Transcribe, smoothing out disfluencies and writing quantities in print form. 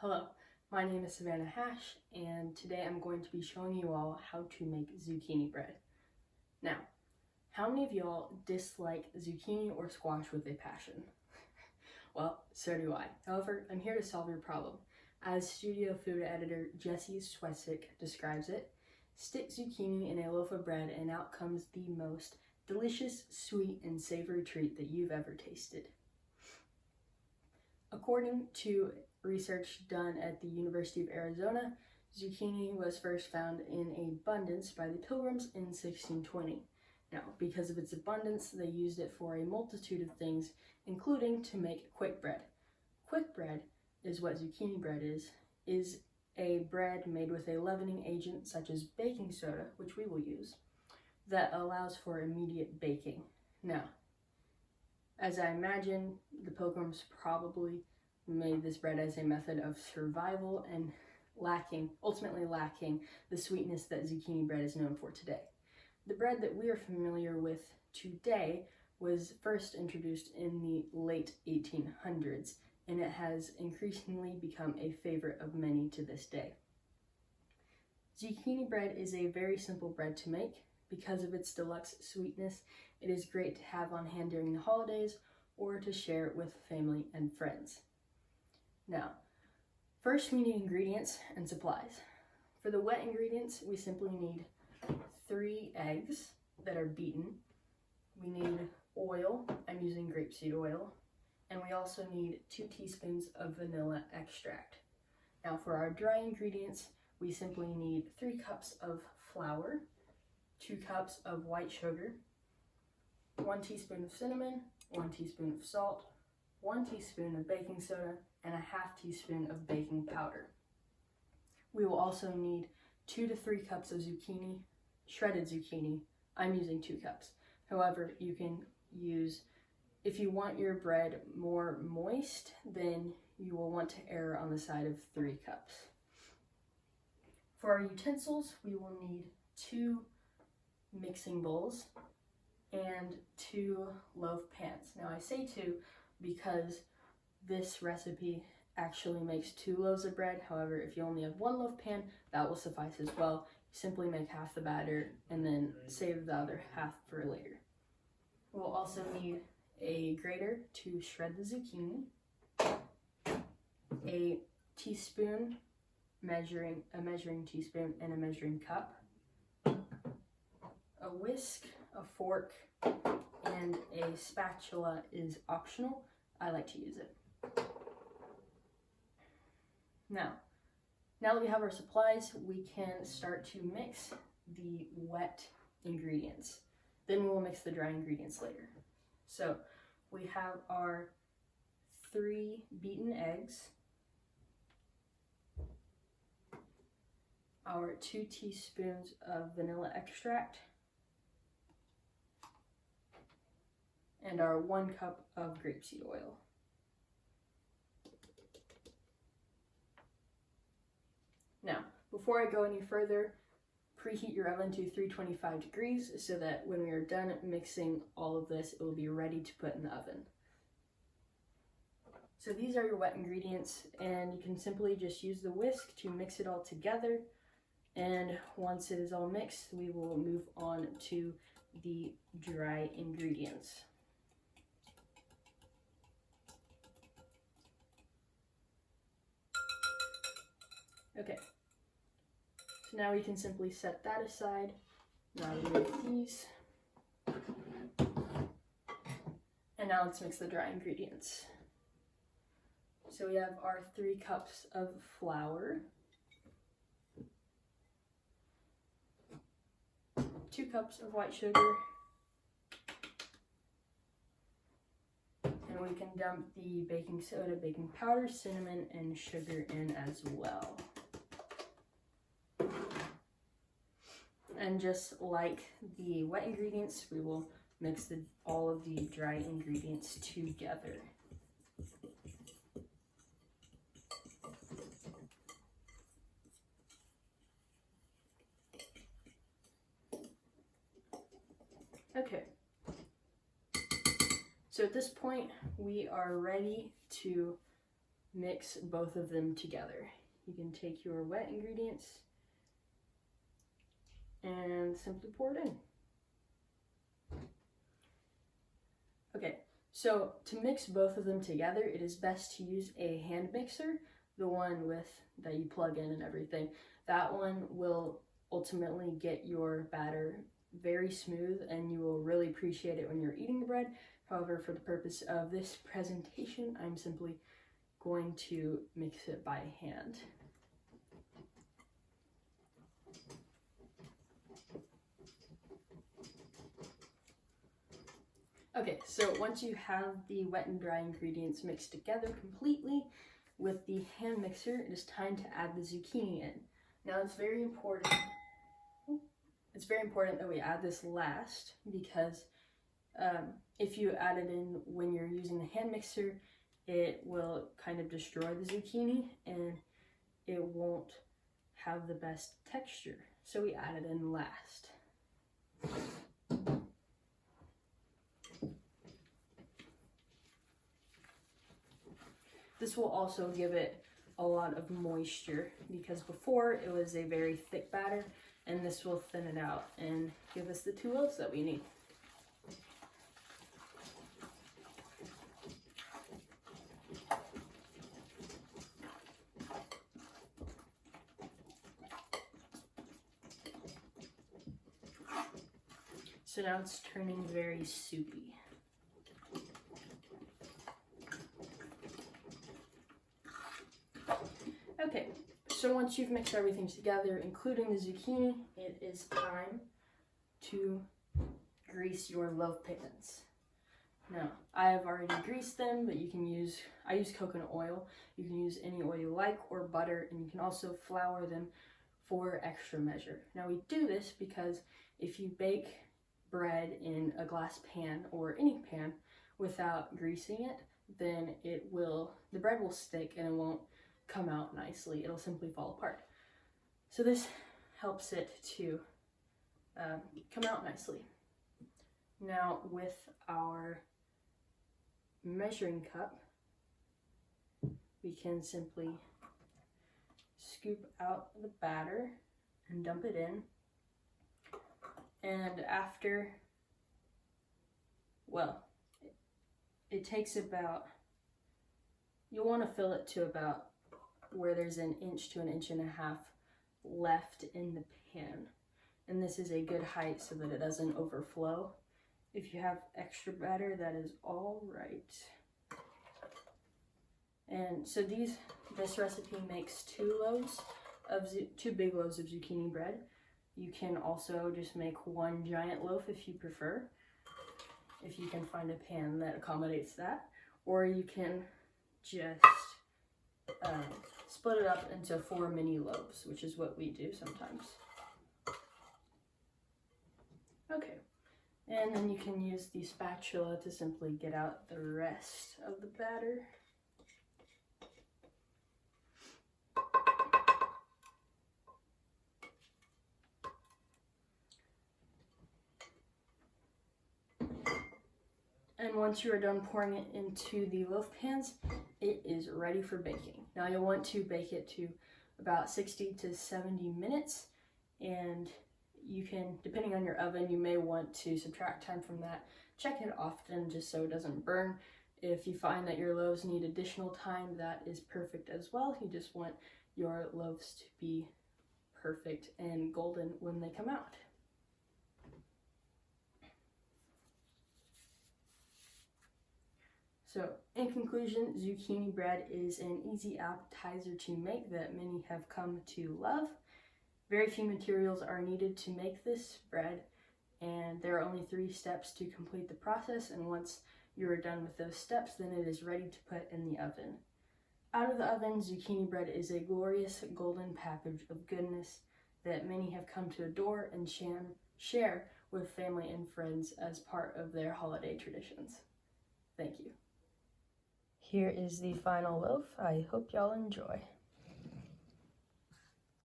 Hello, my name is Savannah Hash, and today I'm going to be showing you all how to make zucchini bread. Now, how many of y'all dislike zucchini or squash with a passion? Well, so do I. However, I'm here to solve your problem. As studio food editor Jesse Swesick describes it, stick zucchini in a loaf of bread and out comes the most delicious, sweet, and savory treat that you've ever tasted. According to research done at the University of Arizona, zucchini was first found in abundance by the Pilgrims in 1620. Now, because of its abundance, they used it for a multitude of things, including to make quick bread. Quick bread is what zucchini bread is a bread made with a leavening agent such as baking soda, which we will use, that allows for immediate baking. Now, as I imagine, the Pilgrims probably made this bread as a method of survival and ultimately lacking the sweetness that zucchini bread is known for today. The bread that we are familiar with today was first introduced in the late 1800s, and it has increasingly become a favorite of many to this day. Zucchini bread is a very simple bread to make. Because of its deluxe sweetness, it is great to have on hand during the holidays or to share it with family and friends. Now, first we need ingredients and supplies. For the wet ingredients, we simply need 3 eggs that are beaten. We need oil, I'm using grapeseed oil, and we also need 2 teaspoons of vanilla extract. Now for our dry ingredients, we simply need 3 cups of flour, 2 cups of white sugar, 1 teaspoon of cinnamon, 1 teaspoon of salt, 1 teaspoon of baking soda, and a half teaspoon of baking powder. We will also need 2 to 3 cups of zucchini, shredded zucchini. I'm using 2 cups. However, you can use, if you want your bread more moist, then you will want to err on the side of 3 cups. For our utensils, we will need 2 mixing bowls and 2 loaf pans. Now I say 2 because this recipe actually makes 2 loaves of bread. However, if you only have 1 loaf pan, that will suffice as well. You simply make half the batter and then save the other half for later. We'll also need a grater to shred the zucchini, a teaspoon, a measuring teaspoon and a measuring cup, a whisk, a fork, and a spatula is optional. I like to use it. Now that we have our supplies, we can start to mix the wet ingredients. Then we will mix the dry ingredients later. So we have our 3 beaten eggs, our 2 teaspoons of vanilla extract, and our 1 cup of grapeseed oil. Now, before I go any further, preheat your oven to 325 degrees so that when we are done mixing all of this, it will be ready to put in the oven. So these are your wet ingredients, and you can simply just use the whisk to mix it all together. And once it is all mixed, we will move on to the dry ingredients. Okay, so now we can simply set that aside. Now remove these. And now let's mix the dry ingredients. So we have our 3 cups of flour, 2 cups of white sugar, and we can dump the baking soda, baking powder, cinnamon, and sugar in as well. And just like the wet ingredients, we will mix all of the dry ingredients together. Okay, so at this point, we are ready to mix both of them together. You can take your wet ingredients and simply pour it in. Okay, so to mix both of them together, it is best to use a hand mixer, the one that you plug in and everything. That one will ultimately get your batter very smooth, and you will really appreciate it when you're eating the bread. However, for the purpose of this presentation, I'm simply going to mix it by hand. Okay, so once you have the wet and dry ingredients mixed together completely with the hand mixer, it is time to add the zucchini in. Now it's very important that we add this last, because if you add it in when you're using the hand mixer, it will kind of destroy the zucchini and it won't have the best texture. So we add it in last. This will also give it a lot of moisture, because before it was a very thick batter, and this will thin it out and give us the 2 loaves that we need. So now it's turning very soupy. Okay, so once you've mixed everything together, including the zucchini, it is time to grease your loaf pans. Now, I have already greased them, but I use coconut oil. You can use any oil you like, or butter, and you can also flour them for extra measure. Now we do this because if you bake bread in a glass pan or any pan without greasing it, then the bread will stick and it won't come out nicely. It'll simply fall apart. So this helps it to come out nicely. Now with our measuring cup, we can simply scoop out the batter and dump it in. And after, it takes you'll want to fill it to about where there's 1 inch to 1.5 inches left in the pan. And this is a good height so that it doesn't overflow. If you have extra batter, that is all right. And so this recipe makes 2 big loaves of zucchini bread. You can also just make 1 giant loaf if you prefer, if you can find a pan that accommodates that, or you can just split it up into 4 mini loaves, which is what we do sometimes. Okay, and then you can use the spatula to simply get out the rest of the batter. And once you are done pouring it into the loaf pans, it is ready for baking. Now you'll want to bake it to about 60 to 70 minutes, and you can, depending on your oven, you may want to subtract time from that. Check it often just so it doesn't burn. If you find that your loaves need additional time, that is perfect as well. You just want your loaves to be perfect and golden when they come out. So, in conclusion, zucchini bread is an easy appetizer to make that many have come to love. Very few materials are needed to make this bread, and there are only 3 steps to complete the process, and once you are done with those steps, then it is ready to put in the oven. Out of the oven, zucchini bread is a glorious golden package of goodness that many have come to adore and share with family and friends as part of their holiday traditions. Thank you. Here is the final loaf. I hope y'all enjoy.